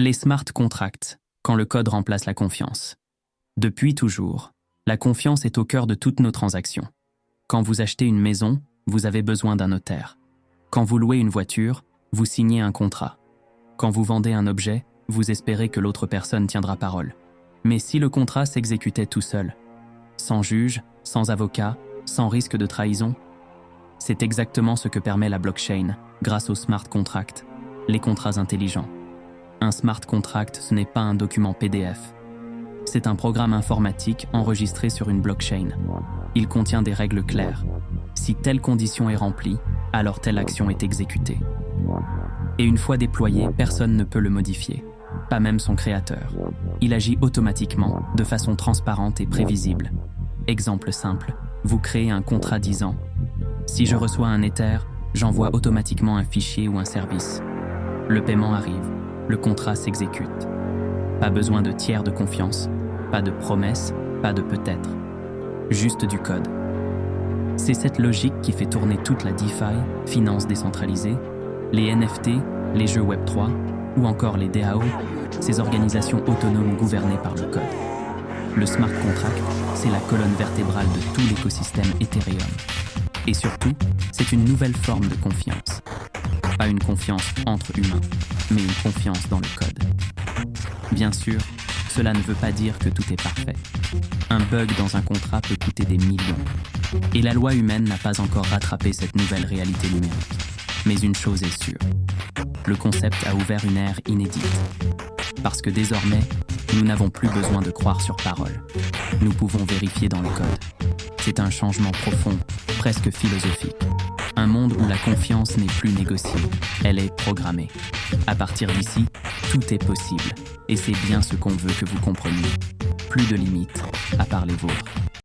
Les smart contracts, quand le code remplace la confiance. Depuis toujours, la confiance est au cœur de toutes nos transactions. Quand vous achetez une maison, vous avez besoin d'un notaire. Quand vous louez une voiture, vous signez un contrat. Quand vous vendez un objet, vous espérez que l'autre personne tiendra parole. Mais si le contrat s'exécutait tout seul, sans juge, sans avocat, sans risque de trahison, c'est exactement ce que permet la blockchain grâce aux smart contracts, les contrats intelligents. Un smart contract, ce n'est pas un document PDF. C'est un programme informatique enregistré sur une blockchain. Il contient des règles claires. Si telle condition est remplie, alors telle action est exécutée. Et une fois déployé, personne ne peut le modifier, pas même son créateur. Il agit automatiquement, de façon transparente et prévisible. Exemple simple, vous créez un contrat 10 ans. Si je reçois un Ether, j'envoie automatiquement un fichier ou un service. Le paiement arrive, le contrat s'exécute. Pas besoin de tiers de confiance, pas de promesses, pas de peut-être. Juste du code. C'est cette logique qui fait tourner toute la DeFi, finance décentralisée, les NFT, les jeux Web3 ou encore les DAO, ces organisations autonomes gouvernées par le code. Le smart contract, c'est la colonne vertébrale de tout l'écosystème Ethereum. Et surtout, c'est une nouvelle forme de confiance. Pas une confiance entre humains, mais une confiance dans le code. Bien sûr, cela ne veut pas dire que tout est parfait. Un bug dans un contrat peut coûter des millions. Et la loi humaine n'a pas encore rattrapé cette nouvelle réalité numérique. Mais une chose est sûre, le concept a ouvert une ère inédite. Parce que désormais, nous n'avons plus besoin de croire sur parole. Nous pouvons vérifier dans le code. C'est un changement profond, presque philosophique. Un monde où la confiance n'est plus négociée, elle est programmée. À partir d'ici, tout est possible. Et c'est bien ce qu'on veut que vous compreniez. Plus de limites, à part les vôtres.